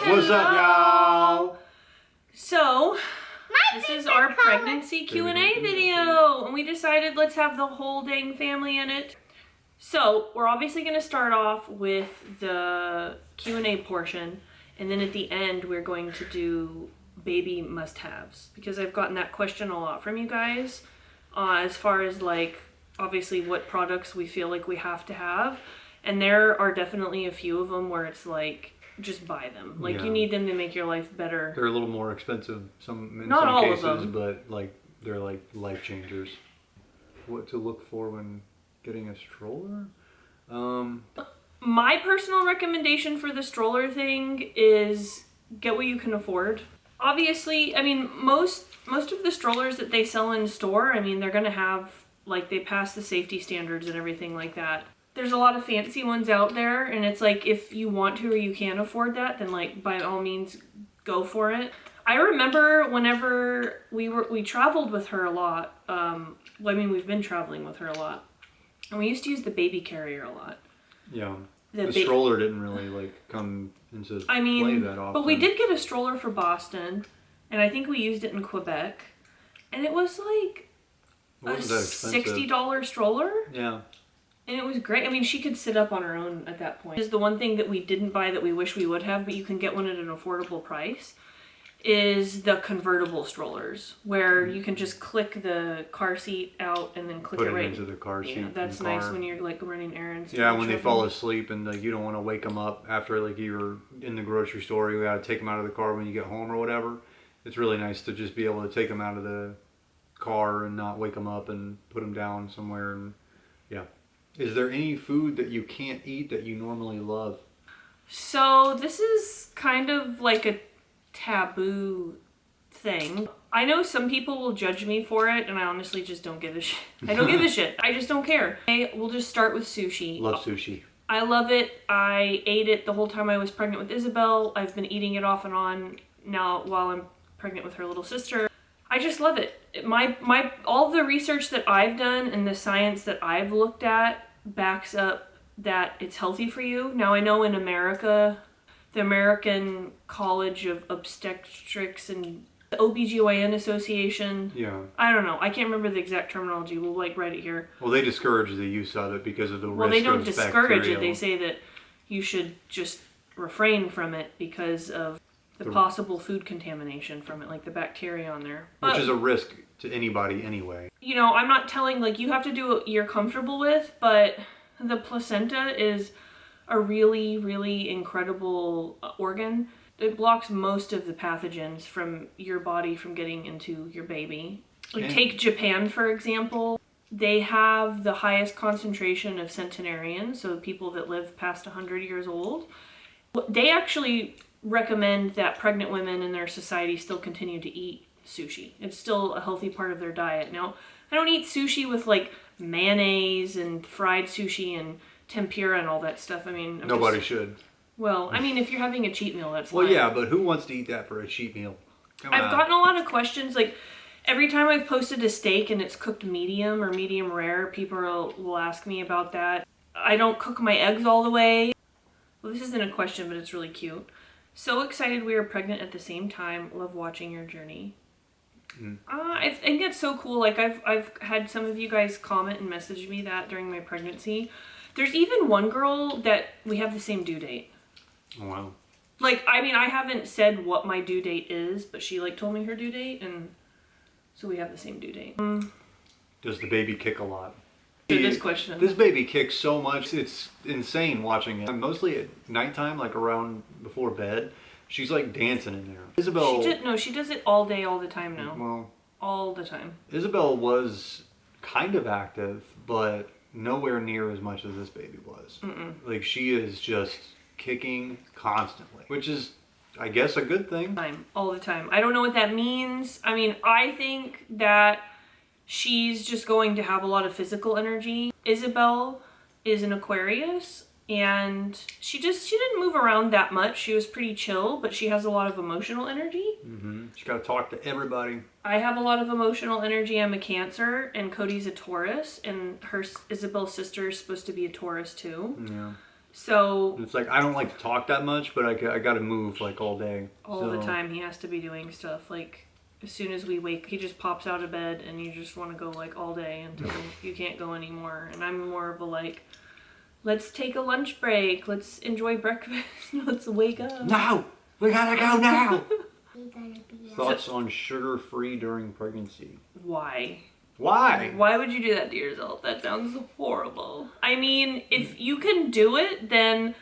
What's up, y'all? So, this is our pregnancy Q&A video, and we decided let's have the whole dang family in it. So, we're obviously going to start off with the Q&A portion, and then at the end we're going to do baby must-haves, because I've gotten that question a lot from you guys, as far as like, obviously what products we feel like we have to have, and there are definitely a few of them where it's like, just buy them. Like, you need them to make your life better. They're a little more expensive in some all cases, of them. but like they're like life changers. What to look for when getting a stroller? My personal recommendation for the stroller thing is get what you can afford. Obviously, I mean, most of the strollers that they sell in store, I mean, they're gonna have, like, they pass the safety standards and everything like that. There's a lot of fancy ones out there, and it's like, if you want to or you can afford that, then like, by all means, go for it. I remember whenever we traveled with her a lot, I mean, we've been traveling with her a lot, and we used to use the baby carrier a lot. Yeah. The stroller didn't really like come into play that often. But we did get a stroller for Boston, and I think we used it in Quebec, and it was like a $60 stroller. Yeah. And it was great. I mean, she could sit up on her own at that point. Is the one thing that we didn't buy that we wish we would have, but you can get one at an affordable price, is the convertible strollers, where you can just click the car seat out and then click Put it right into the car seat. Yeah, that's nice when you're like running errands. Yeah, when they fall asleep and like you don't want to wake them up after like you're in the grocery store, you gotta take them out of the car when you get home or whatever. It's really nice to just be able to take them out of the car and not wake them up and put them down somewhere. And yeah. Is there any food that you can't eat that you normally love? So this is kind of like a taboo thing. I know some people will judge me for it, and I honestly just don't give a shit. I don't give a shit. I just don't care. We'll just start with sushi. Love sushi. I love it. I ate it the whole time I was pregnant with Isabel. I've been eating it off and on now while I'm pregnant with her little sister. I just love it. All the research that I've done and the science that I've looked at backs up that it's healthy for you. Now, I know in America, the American College of Obstetrics and the OBGYN Association. Yeah. I don't know. I can't remember the exact terminology. We'll like write it here. Well, they discourage the use of it because of the risk of Well, they don't discourage bacterial. it. They say that you should just refrain from it because of the possible food contamination from it, like the bacteria on there. Which is a risk to anybody anyway. You know, I'm not telling, like, you have to do what you're comfortable with, but the placenta is a really, really incredible organ. It blocks most of the pathogens from your body from getting into your baby. Like, take Japan, for example. They have the highest concentration of centenarians, so people that live past 100 years old. They actually recommend that pregnant women in their society still continue to eat sushi. It's still a healthy part of their diet. Now, I don't eat sushi with like mayonnaise and fried sushi and tempura and all that stuff. I mean, nobody should. Well, I mean, if you're having a cheat meal, that's well, fine. yeah, but who wants to eat that for a cheat meal? I've gotten a lot of questions. Like, every time I've posted a steak and it's cooked medium or medium rare, people will ask me about that. I don't cook my eggs all the way. Well, this isn't a question, but it's really cute. So excited we are pregnant at the same time. Love watching your journey. I think it's so cool. Like, I've had some of you guys comment and message me that during my pregnancy. There's even one girl that we have the same due date. Oh, wow. Like, I mean, I haven't said what my due date is, but she like told me her due date, and so we have the same due date. Does the baby kick a lot? This question. This baby kicks so much. It's insane watching it. Mostly at nighttime, like around before bed, she's like dancing in there. Isabel. She does it all day, all the time now. Well, all the time. Isabel was kind of active, but nowhere near as much as this baby was. Like, she is just kicking constantly, which is, I guess, a good thing. All the time. I don't know what that means. I mean, I think that she's just going to have a lot of physical energy. Isabel is an Aquarius, and she didn't move around that much. She was pretty chill, but she has a lot of emotional energy. She's got to talk to everybody. I have a lot of emotional energy. I'm a Cancer, and Cody's a Taurus, and Isabel's sister is supposed to be a Taurus too. Yeah. So It's like I don't like to talk that much, but I got to move like all day. all the time he has to be doing stuff. Like as soon as we wake, he just pops out of bed and you just want to go like all day until you can't go anymore. And I'm more of a like, let's take a lunch break. Let's enjoy breakfast. Let's wake up. No, we gotta go now. Thoughts on sugar-free during pregnancy? Why? Why? Why would you do that to yourself? That sounds horrible. I mean, if you can do it, then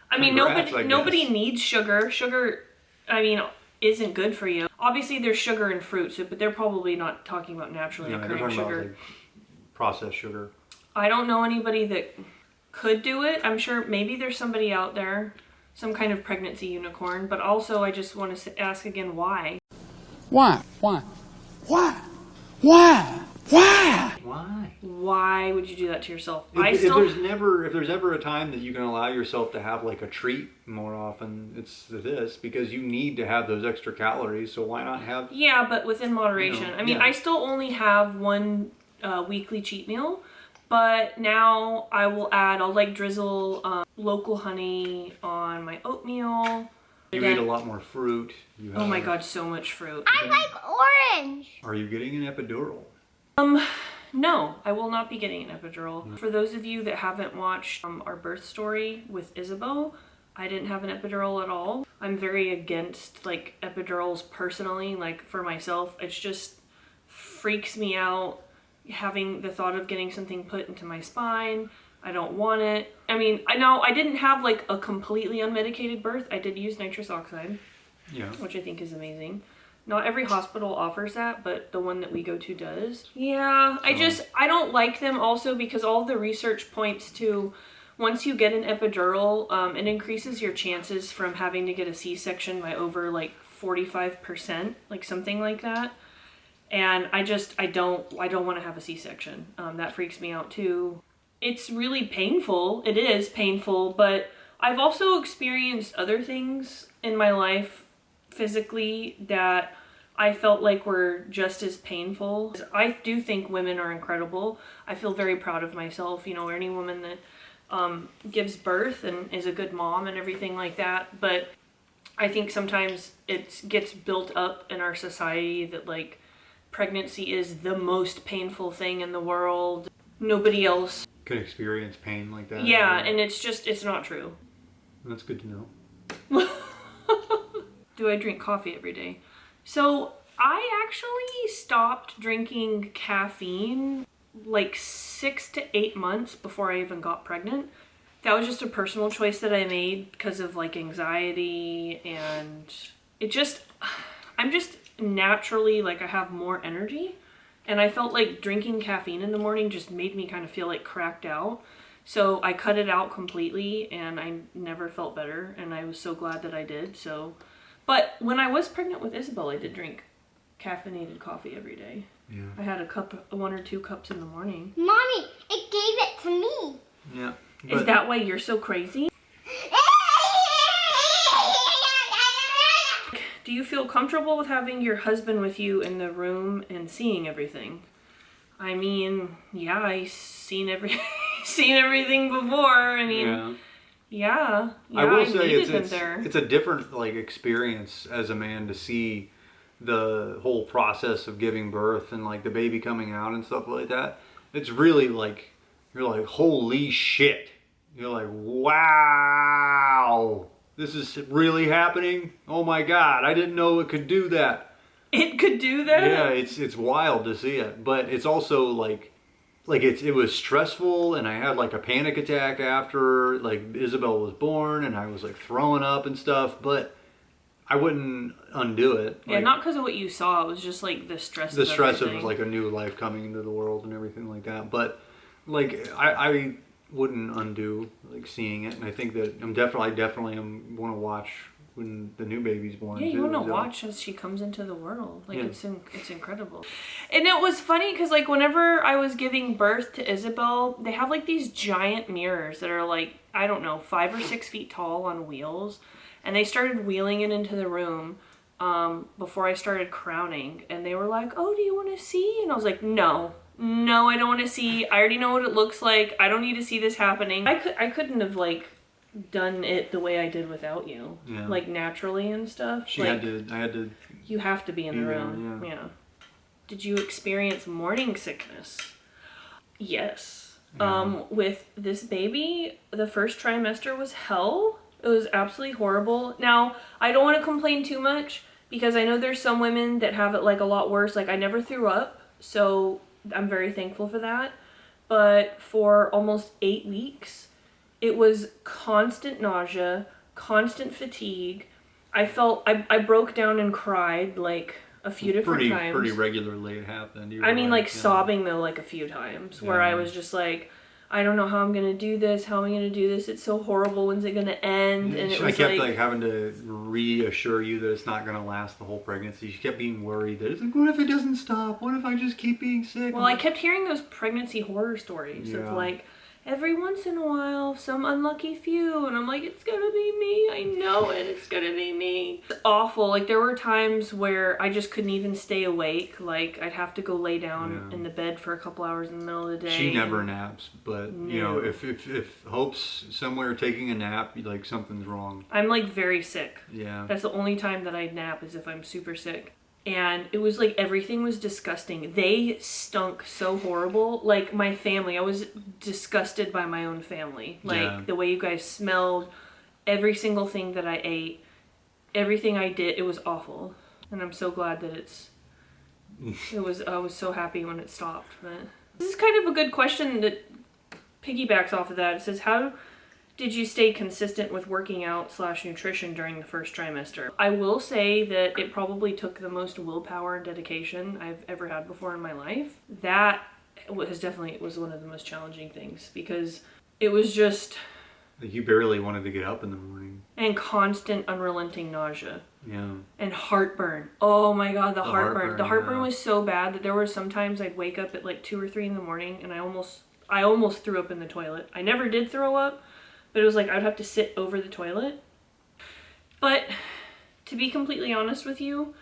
I mean, Congrats, I nobody guess. needs sugar. Sugar, I mean, isn't good for you. Obviously, there's sugar in fruits, but they're probably not talking about naturally Yeah, they're occurring talking sugar. about like processed sugar. I don't know anybody that could do it. I'm sure maybe there's somebody out there, some kind of pregnancy unicorn. But also, I just want to ask again, why? Why? Why? Why? Why? Why? Why? Why would you do that to yourself? If there's ever a time that you can allow yourself to have like a treat more often, it's this, because you need to have those extra calories. So why not have? Yeah, but within moderation. You know, I mean, yeah. I still only have one weekly cheat meal, but now I'll like drizzle local honey on my oatmeal. You eat a lot more fruit. You have, Oh my god, so much fruit. I like orange. Are you getting an epidural? No, I will not be getting an epidural. For those of you that haven't watched our birth story with Isabeau, I didn't have an epidural at all. I'm very against like epidurals personally, like for myself. It's just freaks me out having the thought of getting something put into my spine. I don't want it. I mean, I know I didn't have like a completely unmedicated birth. I did use nitrous oxide, Yeah. which I think is amazing. Not every hospital offers that, but the one that we go to does. Yeah, I don't like them also because all the research points to once you get an epidural, it increases your chances from having to get a C-section by over like 45%, like something like that. And I don't want to have a C-section. That freaks me out too. It's really painful. It is painful, but I've also experienced other things in my life physically that I felt like were just as painful. I do think women are incredible. I feel very proud of myself, you know, any woman that gives birth and is a good mom and everything like that. But I think sometimes it gets built up in our society that like pregnancy is the most painful thing in the world. Nobody else. Could experience pain like that. Yeah, and it's not true. That's good to know. Do I drink coffee every day? So I actually stopped drinking caffeine like 6 to 8 months before I even got pregnant. That was just a personal choice that I made because of like anxiety, and I'm just naturally like I have more energy, and I felt like drinking caffeine in the morning just made me kind of feel like cracked out. So I cut it out completely and I never felt better, and I was so glad that I did. So, but when I was pregnant with Isabel, I did drink caffeinated coffee every day. Yeah. I had 1 or 2 cups in the morning. Mommy, it gave it to me. Yeah. Is that why you're so crazy? Do you feel comfortable with having your husband with you in the room and seeing everything? I mean, yeah, I've seen everything before. I mean, yeah I will say needed them there. it's a different like experience as a man to see the whole process of giving birth and like the baby coming out and stuff like that. It's really like you're like, holy shit. You're like, wow, this is really happening. Oh my god, I didn't know it could do that. It could do that? Yeah, it's wild to see it, but it's also like it was stressful, and I had like a panic attack after like Isabel was born, and I was like throwing up and stuff, but I wouldn't undo it. Yeah, Like, not because of what you saw. It was just like the stress. the stress everything. of like a new life coming into the world and everything like that. But like I wouldn't undo like seeing it, and I think that I definitely want to watch when the new baby's born. Yeah, you too, want to so. watch as she comes into the world. Like Yeah. it's incredible. And it was funny because like whenever I was giving birth to Isabel, they have like these giant mirrors that are like, I don't know, 5 or 6 feet tall on wheels, and they started wheeling it into the room before I started crowning, and they were like, "Oh, do you want to see?" And I was like, No, I don't want to see. I already know what it looks like. I don't need to see this happening. I couldn't have like done it the way I did without you, Yeah. like naturally and stuff. I had to. You have to be in the be there, room. yeah. Yeah. Did you experience morning sickness? Yes. Yeah. With this baby, the first trimester was hell. It was absolutely horrible. Now, I don't want to complain too much because I know there's some women that have it like a lot worse. Like I never threw up, so I'm very thankful for that. But for almost 8 weeks, it was constant nausea, constant fatigue. I broke down and cried like a few different times. Pretty regularly it happened. I mean, like yeah. sobbing though, like a few times, where I Yeah. was just like, I don't know how I'm gonna do this. How am I gonna do this? It's so horrible. When's it gonna end? And it I was kept like having to reassure you that it's not gonna last the whole pregnancy. She kept being worried that it's like, what if it doesn't stop? What if I just keep being sick? well, I kept hearing those pregnancy horror stories Yeah. of like, every once in a while, some unlucky few, and I'm like, it's gonna be me. I know it. It's gonna be me. It's awful. Like there were times where I just couldn't even stay awake. Like I'd have to go lay down Yeah. in the bed for a couple hours in the middle of the day. She never naps, but you know, No. if Hope's somewhere taking a nap, like something's wrong. I'm like very sick. Yeah. That's the only time that I nap is if I'm super sick. And it was like everything was disgusting. They stunk so horrible. Like my family, I was disgusted by my own family. Like Yeah. the way you guys smelled, every single thing that I ate, everything I did, it was awful. And I'm so glad that I was so happy when it stopped. But this is kind of a good question that piggybacks off of that. It says, how did you stay consistent with working out / nutrition during the first trimester? I will say that it probably took the most willpower and dedication I've ever had before in my life. That was one of the most challenging things because it was just Like you barely wanted to get up in the morning. and constant unrelenting nausea Yeah. and heartburn. Oh my god, the heartburn. The heartburn yeah. was so bad that there were sometimes I'd wake up at like 2 or 3 in the morning and I almost threw up in the toilet. I never did throw up. But it was like I'd have to sit over the toilet. But to be completely honest with you,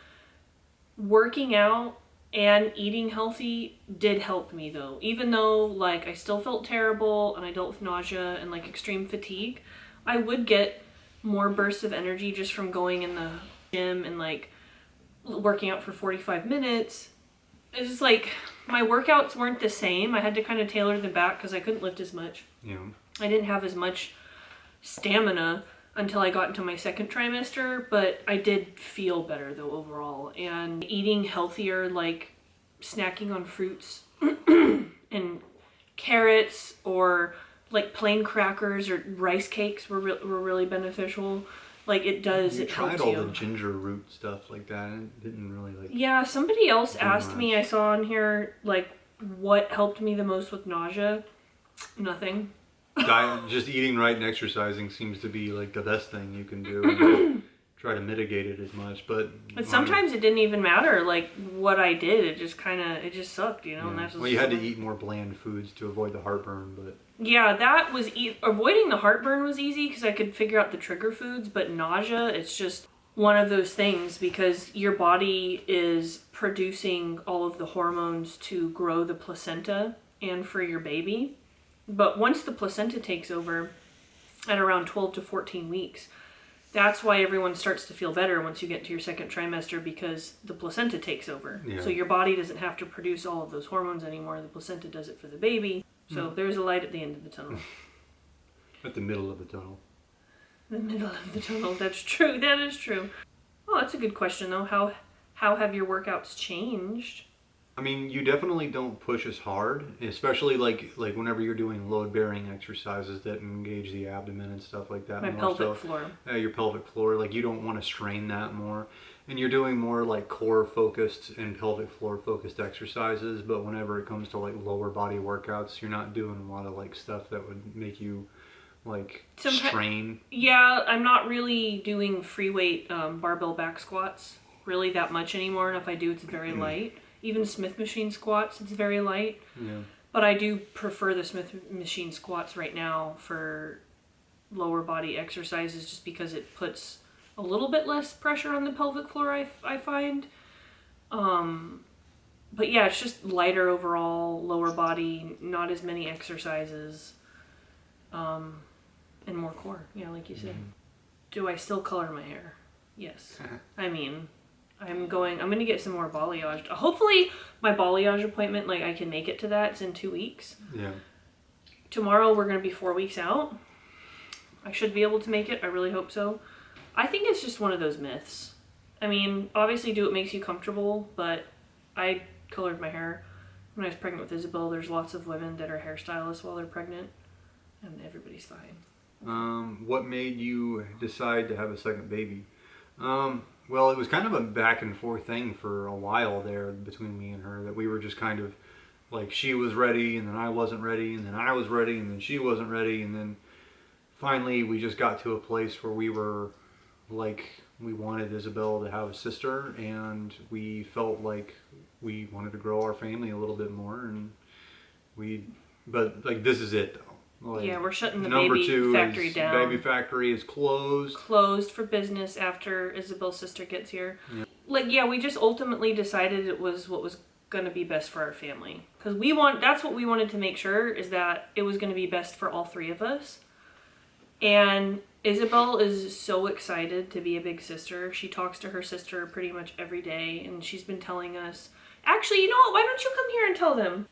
working out and eating healthy did help me though. Even though like I still felt terrible and I dealt with nausea and like extreme fatigue, I would get more bursts of energy just from going in the gym and like working out for 45 minutes. It's just like my workouts weren't the same. I had to kind of tailor them back because I couldn't lift as much. Yeah. I didn't have as much stamina until I got into my second trimester, but I did feel better though overall. And eating healthier, like snacking on fruits and carrots or like plain crackers or rice cakes were really beneficial. Like it does, You it tried helps all you. the ginger root stuff like that and it didn't really like Yeah, somebody else do asked me, much. I saw on here, like what helped me the most with nausea. Nothing. diet, just eating right and exercising seems to be like the best thing you can do. And try to mitigate it as much, but Sometimes it didn't even matter like what I did. It just sucked, you know. And that's just well, you had to eat more bland foods to avoid the heartburn, but Yeah, that was avoiding the heartburn was easy because I could figure out the trigger foods. But nausea, it's just one of those things because your body is producing all of the hormones to grow the placenta and for your baby. But once the placenta takes over at around 12 to 14 weeks, that's why everyone starts to feel better once you get to your second trimester because the placenta takes over. Yeah. So your body doesn't have to produce all of those hormones anymore. The placenta does it for the baby. So there's a light at the end of the tunnel. at the middle of the tunnel. The middle of the tunnel. That's true. That is true. Oh, that's a good question though. How have your workouts changed? I mean, you definitely don't push as hard, especially like whenever you're doing load bearing exercises that engage the abdomen and stuff like that. My more pelvic so. floor. Your pelvic floor, like you don't want to strain that more, and you're doing more like core focused and pelvic floor focused exercises. But whenever it comes to like lower body workouts, you're not doing a lot of like stuff that would make you like strain. Yeah, I'm not really doing free weight barbell back squats really that much anymore. And if I do, it's very light. Even Smith machine squats, it's very light. Yeah. But I do prefer the Smith machine squats right now for lower body exercises just because it puts a little bit less pressure on the pelvic floor, I find. But yeah, it's just lighter overall, lower body, not as many exercises. and more core. Yeah, like you said. Do I still color my hair? Yes. I mean, I'm gonna get some more balayage. Hopefully my balayage appointment, like I can make it to that. It's in 2 weeks. Yeah. Tomorrow we're gonna be 4 weeks out. I should be able to make it. I really hope so. I think it's just one of those myths. I mean, obviously do what makes you comfortable, but I colored my hair when I was pregnant with Isabel. There's lots of women that are hairstylists while they're pregnant, and everybody's fine. What made you decide to have a second baby? Well, it was kind of a back and forth thing for a while there between me and her, that we were just kind of like, she was ready and then I wasn't ready, and then I was ready and then she wasn't ready, and then finally we just got to a place where we were like, we wanted Isabel to have a sister, and we felt like we wanted to grow our family a little bit more, and but like, this is it though. Like, Yeah, we're shutting the number baby 2 factory is down. Baby factory is closed. Closed for business after Isabel's sister gets here. Yeah. Like, yeah, we just ultimately decided it was what was going to be best for our family. Because that's what we wanted to make sure, is that it was going to be best for all 3 of us. And Isabel is so excited to be a big sister. She talks to her sister pretty much every day, and she's been telling us, actually, you know what, why don't you come here and tell them?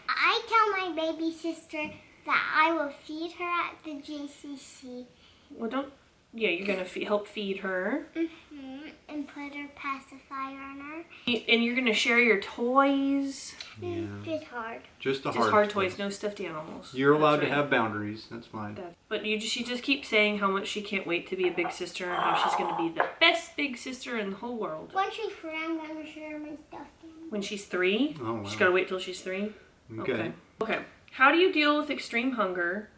I tell my baby sister that I will feed her at the JCC. Well, you're going to help feed her. And put her pacifier on her. And you're going to share your toys. Yeah. It's hard. Just the Just hard toys, no stuffed animals. You're allowed That's to right. have boundaries. That's fine. But she just keeps saying how much she can't wait to be a big sister and how she's going to be the best big sister in the whole world. Once she's free, I'm going to share my stuffed animal. When she's 3? Oh, wow. She's got to wait till she's 3? Okay. Okay. How do you deal with extreme hunger?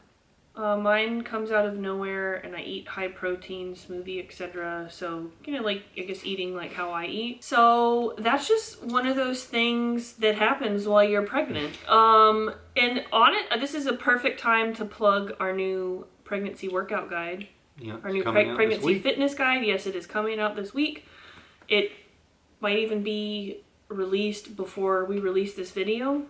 Mine comes out of nowhere, and I eat high protein, smoothie, etc. So, like, I guess eating like how I eat. So that's just one of those things that happens while you're pregnant. And on it, this is a perfect time to plug our new pregnancy workout guide. Yeah. Our new coming out this pregnancy week. fitness guide. Yes, it is coming out this week. It might even be released before we release this video.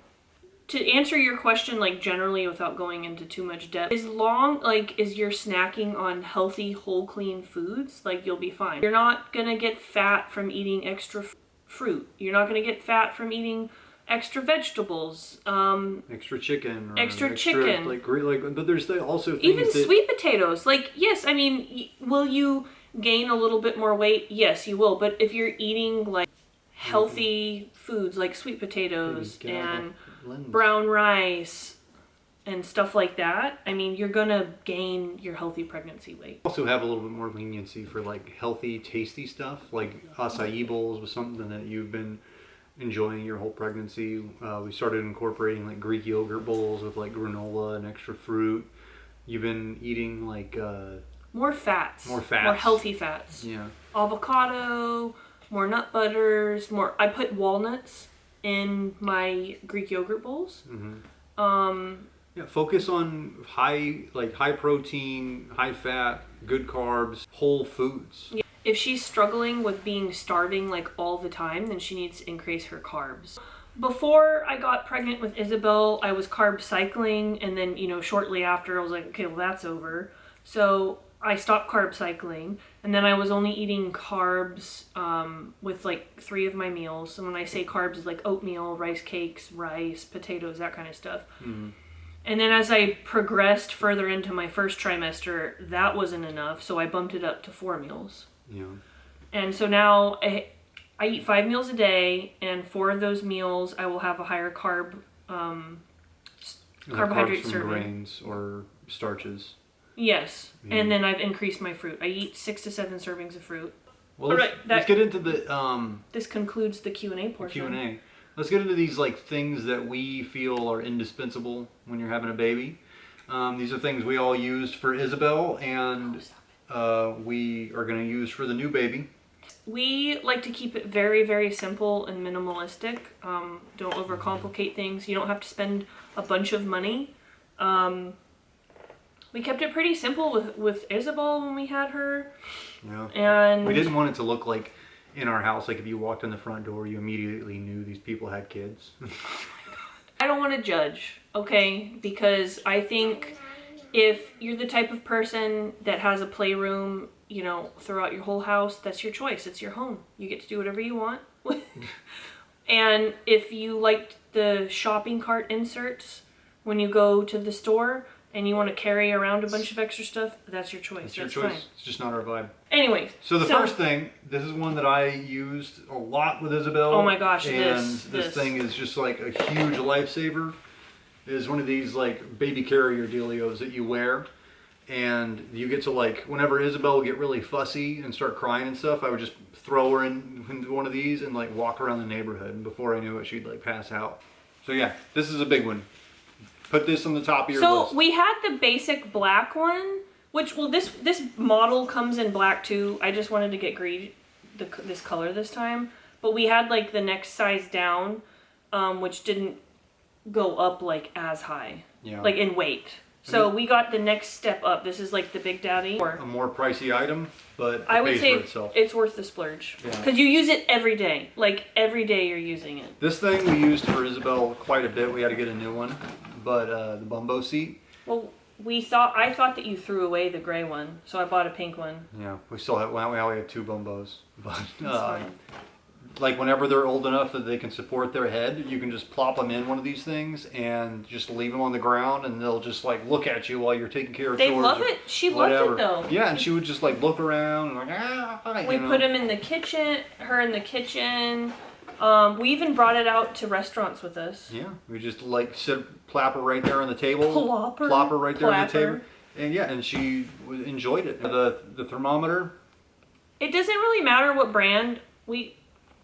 To answer your question, like, generally without going into too much depth, as you're snacking on healthy, whole, clean foods, like, you'll be fine. You're not gonna get fat from eating extra fruit. You're not gonna get fat from eating extra vegetables. Extra chicken. Or Extra chicken. But there's also things Even that, sweet potatoes. Like, yes, I mean, will you gain a little bit more weight? Yes, you will. But if you're eating, like, healthy foods, like sweet potatoes and brown rice and stuff like that, I mean, you're gonna gain your healthy pregnancy weight. Also have a little bit more leniency for like healthy, tasty stuff. Like acai bowls was something that you've been enjoying your whole pregnancy. We started incorporating like Greek yogurt bowls with like granola and extra fruit. You've been eating like More fats. More fats. More healthy fats. yeah. Avocado, more nut butters, I put walnuts in my Greek yogurt bowls. Yeah, focus on high protein, high fat, good carbs, whole foods. If she's struggling with being starving like all the time, then she needs to increase her carbs. Before I got pregnant with Isabel, I was carb cycling, and then, shortly after I was like, okay, well, that's over. So I stopped carb cycling, and then I was only eating carbs with like 3 of my meals. And when I say carbs, it's like oatmeal, rice cakes, rice, potatoes, that kind of stuff. And then as I progressed further into my first trimester, that wasn't enough, so I bumped it up to 4 meals. Yeah. And so now I eat 5 meals a day, and 4 of those meals I will have a higher carbohydrate Carbs from serving. grains or starches. Yes, and then I've increased my fruit. I eat 6 to 7 servings of fruit. Well, All right, let's get into the This concludes the Q&A portion. Q&A. Let's get into these like things that we feel are indispensable when you're having a baby. These are things we all used for Isabel, and we are going to use for the new baby. We like to keep it very, very simple and minimalistic. Don't overcomplicate things. You don't have to spend a bunch of money. We kept it pretty simple with Isabel when we had her. Yeah. And We didn't want it to look like in our house, like if you walked in the front door, you immediately knew these people had kids. I don't want to judge, okay? Because I think if you're the type of person that has a playroom, you know, throughout your whole house, that's your choice. It's your home. You get to do whatever you want. And if you liked the shopping cart inserts when you go to the store and you want to carry around a bunch of extra stuff, that's your choice. It's your That's choice. fine. It's just not our vibe. Anyways. So the first thing, this is one that I used a lot with Isabel. Oh my gosh, and this thing is just like a huge lifesaver. It is one of these like baby carrier dealios that you wear, and you get to like whenever Isabel would get really fussy and start crying and stuff, I would just throw her into one of these and like walk around the neighborhood, and before I knew it, she'd like pass out. So yeah, this is a big one. Put this on the top of your list. So we had the basic black one, which, well, this model comes in black too. I just wanted to get this color this time. But we had like the next size down, which didn't go up like as high, like in weight. So we got the next step up. This is like the Big Daddy. A more pricey item, but it I would pays say for itself. it's worth the splurge. Yeah. Because you use it every day. Like every day you're using it. This thing we used for Isabel quite a bit. We had to get a new one, but the bumbo seat. Well, I thought that you threw away the gray one, so I bought a pink one. Yeah, we still have. Well, we only have 2 bumbos, but That's fine. like whenever they're old enough that they can support their head, you can just plop them in one of these things and just leave them on the ground, and they'll just like look at you while you're taking care of They chores. love or it. She whatever. loved it though. Yeah, and she would just like look around and like We put him in the kitchen, her in the kitchen. We even brought it out to restaurants with us. Yeah, we just like plop her right there on the table. Plop her right there on the Plapper. table. And yeah, and she enjoyed it. The thermometer, It doesn't really matter what brand.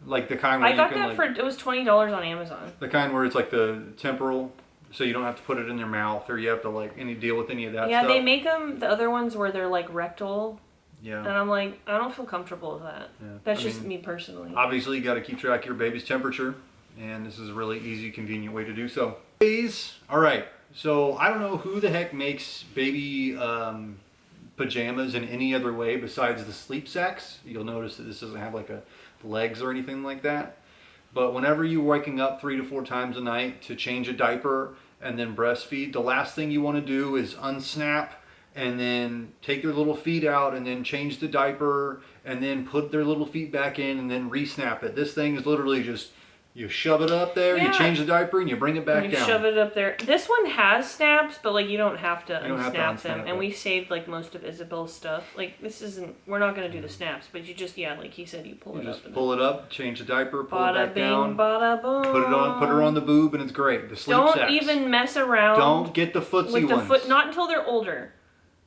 like the kind where I got you can that like, for, it was $20 on Amazon. the kind where it's like the temporal, so you don't have to put it in your mouth or you have to like deal with any of that Yeah, stuff. they make them, the other ones where they're like rectal. Yeah. And I'm like, I don't feel comfortable with that. Yeah. That's I just mean, me personally. Obviously, you got to keep track of your baby's temperature, and this is a really easy, convenient way to do so. All right, so I don't know who the heck makes baby pajamas in any other way besides the sleep sacks. You'll notice that this doesn't have like legs or anything like that. But whenever you're waking up 3 to 4 times a night to change a diaper and then breastfeed, the last thing you want to do is unsnap and then take their little feet out and then change the diaper and then put their little feet back in and then re-snap it. This thing is literally just, you shove it up there, Yeah. you change the diaper, and you bring it back You down. shove it up there. This one has snaps, but like you don't have to You don't have to unsnap them. unsnap And it. we saved like most of Isabel's stuff. Like this isn't, we're not gonna do the snaps, but you just, yeah, like he said, you pull You it just up. and pull it up, change the diaper, pull it bada back bing, down, bada boom. put her on the boob, and it's great. The sleep Don't sacks. even mess around. Don't get the footsie with the ones. foot, not until they're older.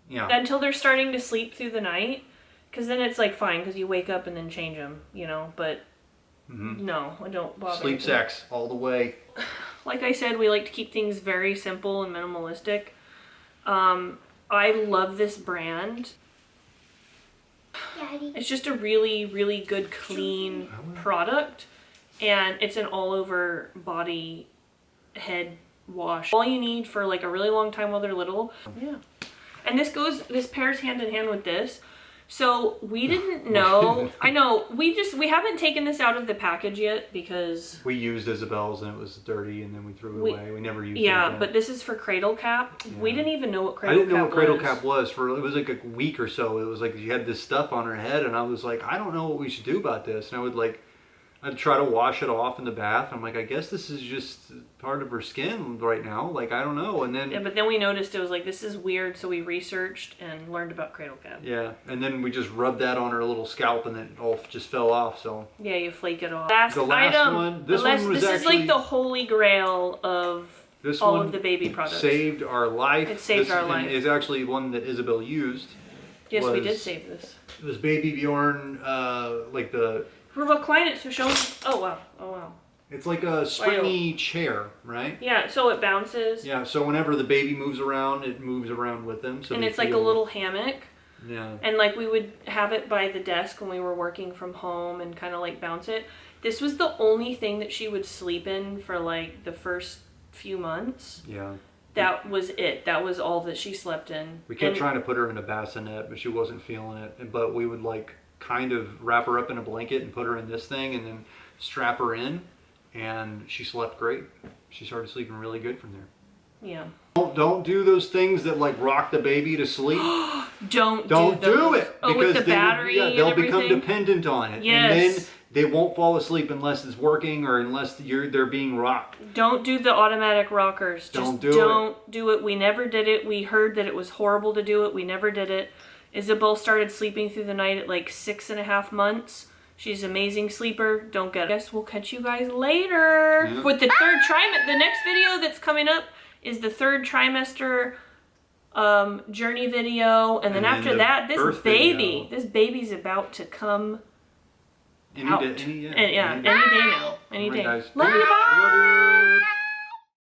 Yeah. Until they're starting to sleep through the night, because then it's like fine, because you wake up and then change them, you know. But no, I don't bother. Sleep with it. sacks all the way. Like I said, we like to keep things very simple and minimalistic. I love this brand. Daddy. It's just a really, really good, clean product, and it's an all-over body head wash. All you need for like a really long time while they're little. Yeah. And this pairs hand in hand with this. So we didn't know. I know we haven't taken this out of the package yet because We used Isabel's and it was dirty, and then we threw it away. We never used it. yeah, again. but this is for Cradle Cap. We didn't even know what I Cradle Cap didn't know what Cradle was. Cap was for. It was like a week or so. It was like you had this stuff on her head, and I was like, I don't know what we should do about this. And I'd try to wash it off in the bath. I'm like, I guess this is just part of her skin right now. Like, I don't know. And then Yeah, but then we noticed it was like, this is weird, so we researched and learned about Cradle Cap. yeah, and then we just rubbed that on her little scalp, and it all just fell off. So Yeah, you flake it off. The last item, one- this one was this is actually- like the holy grail of this all one of the baby products. saved our life. It saved our life. Is actually one that Isabel used. Yes, we did was- save this. It was Baby Bjorn, like the. Recline it to show. Oh wow! Oh wow! It's like a springy chair, right? Yeah, so it bounces, Yeah. So whenever the baby moves around, it moves around with them. So and they it's like a feel- little hammock. Yeah. And like we would have it by the desk when we were working from home and kind of like bounce it. This was the only thing that she would sleep in for like the first few months. Yeah. That was it. That was all that she slept in. We kept And- trying to put her in a bassinet, but she wasn't feeling it. But we would like kind of wrap her up in a blanket and put her in this thing and then strap her in, and she slept great. She started sleeping really good from there. Yeah. Don't do those things that like rock the baby to sleep. Don't do those. it Oh, with the then, battery and they'll become everything? dependent on it, Yes. and then they won't fall asleep unless it's working or unless they're being rocked. Don't do the automatic rockers. Don't Just do don't do it. We never did it. We heard that it was horrible to do it. We never did it. Isabel started sleeping through the night at like 6.5 months. She's an amazing sleeper. Don't get it. I guess we'll catch you guys later Yeah. with the third trimester. The next video that's coming up is the third trimester journey video, and then after the that, this birth baby, video. this baby's about to come out. Any day Any day now. Any All right, day. guys. Love Peace. you. Bye. Love you.